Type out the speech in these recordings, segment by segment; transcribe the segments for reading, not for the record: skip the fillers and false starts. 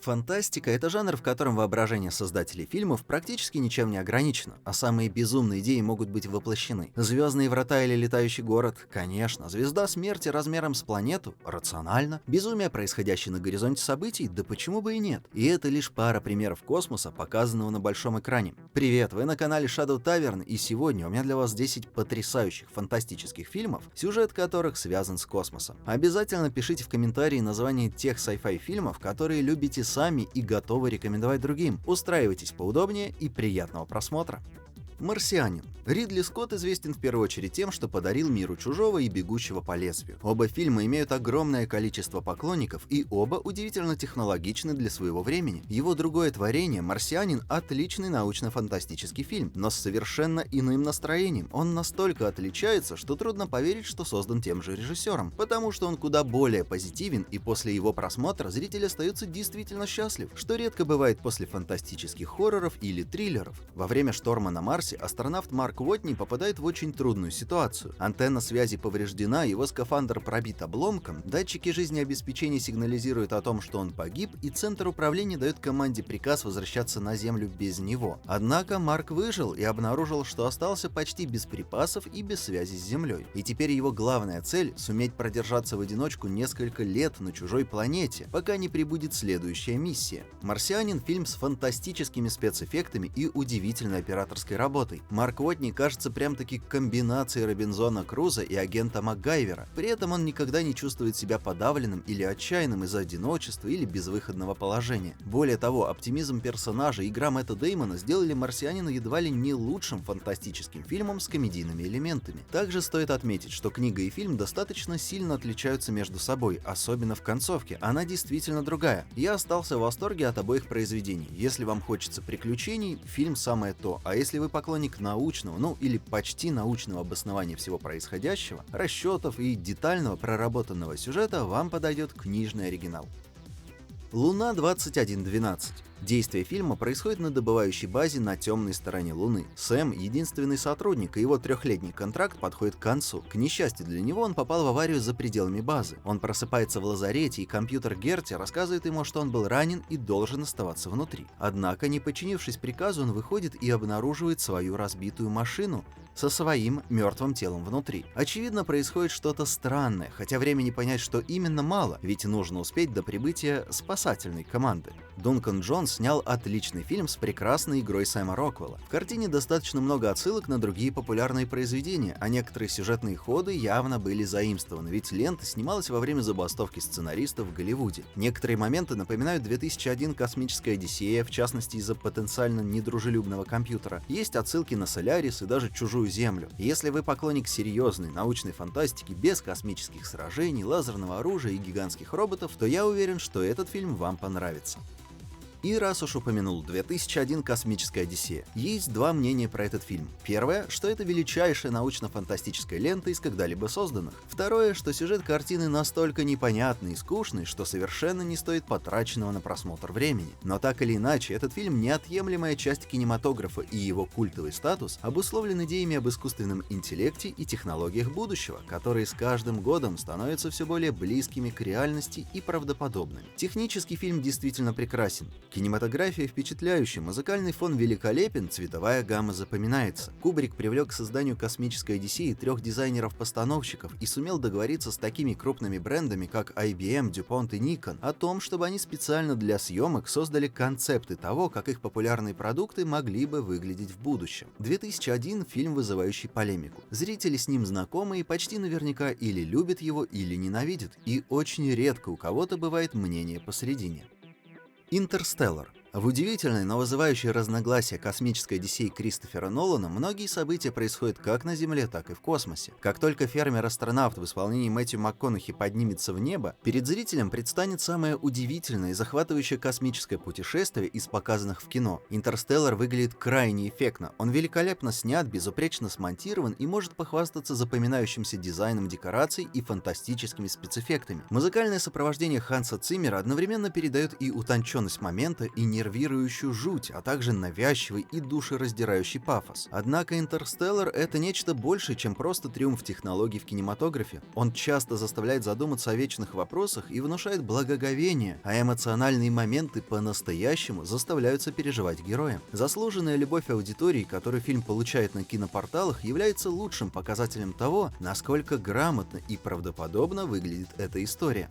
Фантастика — это жанр, в котором воображение создателей фильмов практически ничем не ограничено, а самые безумные идеи могут быть воплощены. «Звездные врата» или «Летающий город»? Конечно. «Звезда смерти» размером с планету? Рационально. Безумие, происходящее на горизонте событий? Да почему бы и нет? И это лишь пара примеров космоса, показанного на большом экране. Привет, вы на канале Shadow Tavern, и сегодня у меня для вас 10 потрясающих фантастических фильмов, сюжет которых связан с космосом. Обязательно пишите в комментарии название тех sci-fi фильмов, которые любите сами и готовы рекомендовать другим. Устраивайтесь поудобнее и приятного просмотра. «Марсианин». Ридли Скотт известен в первую очередь тем, что подарил миру «Чужого» и «Бегущего по лезвию». Оба фильма имеют огромное количество поклонников, и оба удивительно технологичны для своего времени. Его другое творение, «Марсианин», отличный научно-фантастический фильм, но с совершенно иным настроением. Он настолько отличается, что трудно поверить, что создан тем же режиссером, потому что он куда более позитивен, и после его просмотра зритель остается действительно счастлив, что редко бывает после фантастических хорроров или триллеров. Во время «Шторма на Марсе» астронавт Марк Уотни попадает в очень трудную ситуацию. Антенна связи повреждена, его скафандр пробит обломком, датчики жизнеобеспечения сигнализируют о том, что он погиб, и центр управления дает команде приказ возвращаться на Землю без него. Однако Марк выжил и обнаружил, что остался почти без припасов и без связи с Землей. И теперь его главная цель — суметь продержаться в одиночку несколько лет на чужой планете, пока не прибудет следующая миссия. «Марсианин» — фильм с фантастическими спецэффектами и удивительной операторской работой. Марк Уотни кажется прям-таки комбинацией Робинзона Круза и агента МакГайвера. При этом он никогда не чувствует себя подавленным или отчаянным из-за одиночества или безвыходного положения. Более того, оптимизм персонажа и игра Мэтта Дэймона сделали «Марсианина» едва ли не лучшим фантастическим фильмом с комедийными элементами. Также стоит отметить, что книга и фильм достаточно сильно отличаются между собой, особенно в концовке. Она действительно другая. Я остался в восторге от обоих произведений. Если вам хочется приключений, фильм самое то, а если вы поклонник научного, или почти научного обоснования всего происходящего, расчетов и детального проработанного сюжета, вам подойдет книжный оригинал. «Луна-2112». Действие фильма происходит на добывающей базе на темной стороне Луны. Сэм — единственный сотрудник, и его трехлетний контракт подходит к концу. К несчастью для него, он попал в аварию за пределами базы. Он просыпается в лазарете, и компьютер Герти рассказывает ему, что он был ранен и должен оставаться внутри. Однако, не подчинившись приказу, он выходит и обнаруживает свою разбитую машину со своим мертвым телом внутри. Очевидно, происходит что-то странное, хотя времени понять, что именно, мало, ведь нужно успеть до прибытия спасательной команды. Дункан Джонс снял отличный фильм с прекрасной игрой Сэма Роквелла. В картине достаточно много отсылок на другие популярные произведения, а некоторые сюжетные ходы явно были заимствованы, ведь лента снималась во время забастовки сценаристов в Голливуде. Некоторые моменты напоминают 2001 «Космическая Одиссея», в частности из-за потенциально недружелюбного компьютера. Есть отсылки на «Солярис» и даже «Чужую Землю». Если вы поклонник серьезной научной фантастики без космических сражений, лазерного оружия и гигантских роботов, то я уверен, что этот фильм вам понравится. И раз уж упомянул 2001 «Космическая Одиссея», есть два мнения про этот фильм. Первое, что это величайшая научно-фантастическая лента из когда-либо созданных. Второе, что сюжет картины настолько непонятный и скучный, что совершенно не стоит потраченного на просмотр времени. Но так или иначе, этот фильм — неотъемлемая часть кинематографа, и его культовый статус обусловлен идеями об искусственном интеллекте и технологиях будущего, которые с каждым годом становятся все более близкими к реальности и правдоподобными. Технически фильм действительно прекрасен. Кинематография впечатляющая, музыкальный фон великолепен, цветовая гамма запоминается. Кубрик привлек к созданию «Космической Одиссеи» 3 дизайнеров-постановщиков и сумел договориться с такими крупными брендами, как IBM, DuPont и Nikon, о том, чтобы они специально для съемок создали концепты того, как их популярные продукты могли бы выглядеть в будущем. 2001 — фильм, вызывающий полемику. Зрители с ним знакомы и почти наверняка или любят его, или ненавидят, и очень редко у кого-то бывает мнение посередине. «Интерстеллар». В удивительной, но вызывающей разногласия «Космической Одиссеи» Кристофера Нолана многие события происходят как на Земле, так и в космосе. Как только фермер-астронавт в исполнении Мэтью МакКонахи поднимется в небо, перед зрителем предстанет самое удивительное и захватывающее космическое путешествие из показанных в кино. «Интерстеллар» выглядит крайне эффектно. Он великолепно снят, безупречно смонтирован и может похвастаться запоминающимся дизайном декораций и фантастическими спецэффектами. Музыкальное сопровождение Ханса Циммера одновременно передает и утонченность момента, и нервирующую жуть, а также навязчивый и душераздирающий пафос. Однако «Интерстеллар» — это нечто большее, чем просто триумф технологий в кинематографе. Он часто заставляет задуматься о вечных вопросах и внушает благоговение, а эмоциональные моменты по-настоящему заставляют сопереживать героям. Заслуженная любовь аудитории, которую фильм получает на кинопорталах, является лучшим показателем того, насколько грамотно и правдоподобно выглядит эта история.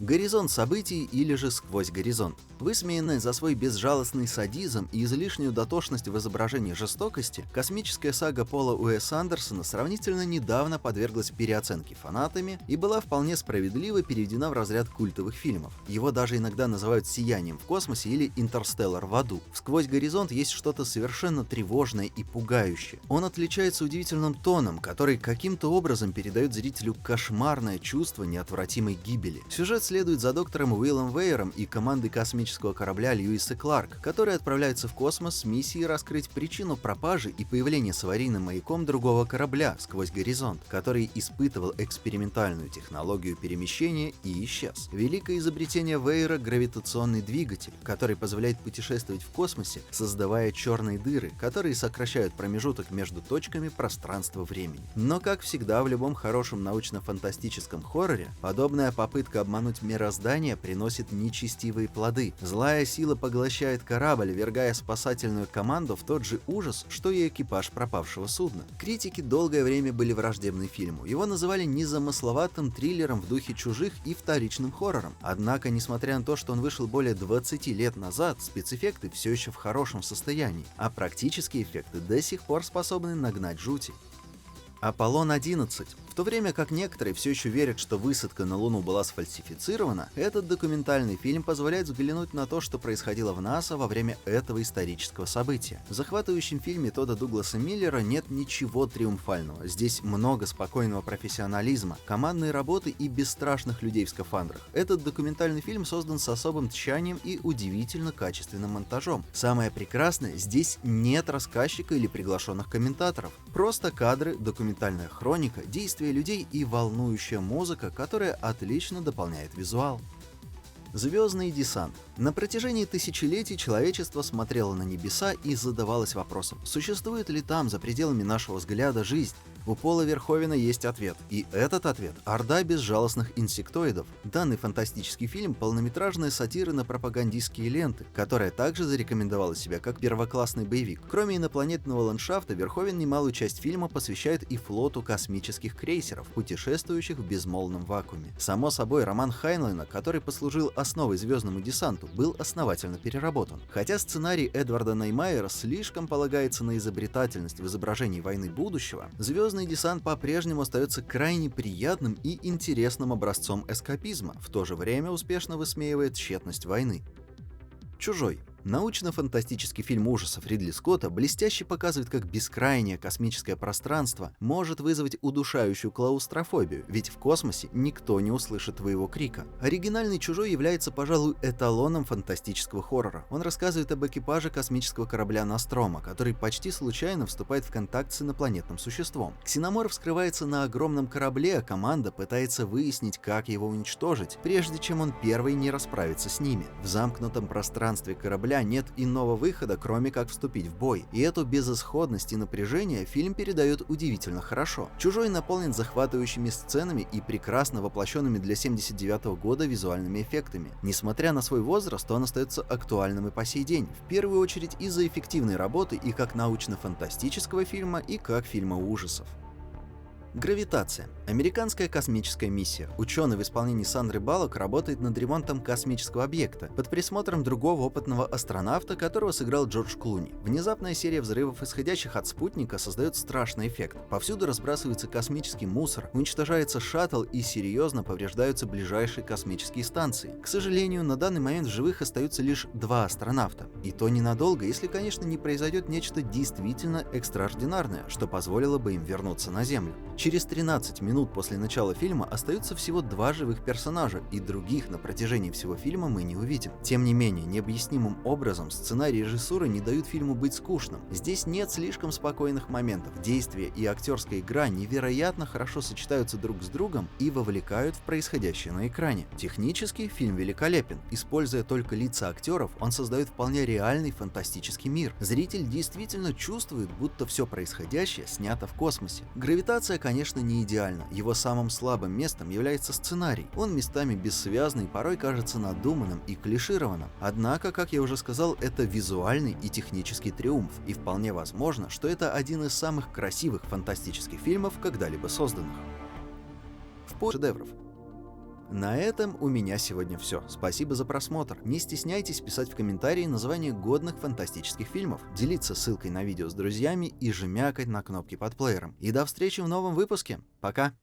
Горизонт событий или же сквозь горизонт. Высмеянная за свой безжалостный садизм и излишнюю дотошность в изображении жестокости, космическая сага Пола Уэса Андерсона сравнительно недавно подверглась переоценке фанатами и была вполне справедливо переведена в разряд культовых фильмов. Его даже иногда называют «Сиянием в космосе» или «Интерстеллар в аду». В «Сквозь горизонт» есть что-то совершенно тревожное и пугающее. Он отличается удивительным тоном, который каким-то образом передает зрителю кошмарное чувство неотвратимой гибели. Сюжет следует за доктором Уиллом Вейером и командой космического корабля Льюис и Кларк, которые отправляются в космос с миссией раскрыть причину пропажи и появления с аварийным маяком другого корабля «Сквозь горизонт», который испытывал экспериментальную технологию перемещения и исчез. Великое изобретение Вейера — гравитационный двигатель, который позволяет путешествовать в космосе, создавая черные дыры, которые сокращают промежуток между точками пространства-времени. Но, как всегда в любом хорошем научно-фантастическом хорроре, подобная попытка обмануть мироздание приносит нечестивые плоды. Злая сила поглощает корабль, вергая спасательную команду в тот же ужас, что и экипаж пропавшего судна. Критики долгое время были враждебны фильму. Его называли незамысловатым триллером в духе «Чужих» и вторичным хоррором. Однако, несмотря на то, что он вышел более 20 лет назад, спецэффекты все еще в хорошем состоянии, а практические эффекты до сих пор способны нагнать жути. Аполлон-11. В то время как некоторые все еще верят, что высадка на Луну была сфальсифицирована, этот документальный фильм позволяет взглянуть на то, что происходило в НАСА во время этого исторического события. В захватывающем фильме Тодда Дугласа Миллера нет ничего триумфального. Здесь много спокойного профессионализма, командной работы и бесстрашных людей в скафандрах. Этот документальный фильм создан с особым тщанием и удивительно качественным монтажом. Самое прекрасное, здесь нет рассказчика или приглашенных комментаторов. Просто кадры, документальная хроника, действия людей и волнующая музыка, которая отлично дополняет визуал. Звездный десант. На протяжении тысячелетий человечество смотрело на небеса и задавалось вопросом, существует ли там, за пределами нашего взгляда, жизнь? У Пола Верховена есть ответ, и этот ответ — орда безжалостных инсектоидов. Данный фантастический фильм — полнометражная сатира на пропагандистские ленты, которая также зарекомендовала себя как первоклассный боевик. Кроме инопланетного ландшафта, Верховен немалую часть фильма посвящает и флоту космических крейсеров, путешествующих в безмолвном вакууме. Само собой, роман Хайнлайна, который послужил основой звездному десанту, был основательно переработан. Хотя сценарий Эдварда Неймайера слишком полагается на изобретательность в изображении войны будущего, «Звездный десант» по-прежнему остается крайне приятным и интересным образцом эскапизма, в то же время успешно высмеивает тщетность войны. «Чужой». Научно-фантастический фильм ужасов Ридли Скотта блестяще показывает, как бескрайнее космическое пространство может вызвать удушающую клаустрофобию, ведь в космосе никто не услышит твоего крика. Оригинальный «Чужой» является, пожалуй, эталоном фантастического хоррора. Он рассказывает об экипаже космического корабля Нострома, который почти случайно вступает в контакт с инопланетным существом. Ксеноморф скрывается на огромном корабле, а команда пытается выяснить, как его уничтожить, прежде чем он первый не расправится с ними. В замкнутом пространстве корабля нет иного выхода, кроме как вступить в бой. И эту безысходность и напряжение фильм передает удивительно хорошо. «Чужой» наполнен захватывающими сценами и прекрасно воплощенными для 1979 года визуальными эффектами. Несмотря на свой возраст, он остается актуальным и по сей день, в первую очередь из-за эффективной работы и как научно-фантастического фильма, и как фильма ужасов. Гравитация. Американская космическая миссия. Ученый в исполнении Сандры Баллок работает над ремонтом космического объекта под присмотром другого опытного астронавта, которого сыграл Джордж Клуни. Внезапная серия взрывов, исходящих от спутника, создает страшный эффект. Повсюду разбрасывается космический мусор, уничтожается шаттл и серьезно повреждаются ближайшие космические станции. К сожалению, на данный момент в живых остаются лишь 2 астронавта. И то ненадолго, если, конечно, не произойдет нечто действительно экстраординарное, что позволило бы им вернуться на Землю. Через 13 минут после начала фильма остаются всего 2 живых персонажа, и других на протяжении всего фильма мы не увидим. Тем не менее, необъяснимым образом сценарий и режиссура не дают фильму быть скучным. Здесь нет слишком спокойных моментов, действие и актерская игра невероятно хорошо сочетаются друг с другом и вовлекают в происходящее на экране. Технически фильм великолепен. Используя только лица актеров, он создает вполне реальный фантастический мир. Зритель действительно чувствует, будто все происходящее снято в космосе. Гравитация, конечно, не идеальна. Его самым слабым местом является сценарий. Он местами бессвязный, порой кажется надуманным и клишированным. Однако, как я уже сказал, это визуальный и технический триумф, и вполне возможно, что это один из самых красивых фантастических фильмов, когда-либо созданных. В поиске шедевров. На этом у меня сегодня все. Спасибо за просмотр. Не стесняйтесь писать в комментарии названия годных фантастических фильмов, делиться ссылкой на видео с друзьями и жмякать на кнопки под плеером. И до встречи в новом выпуске. Пока!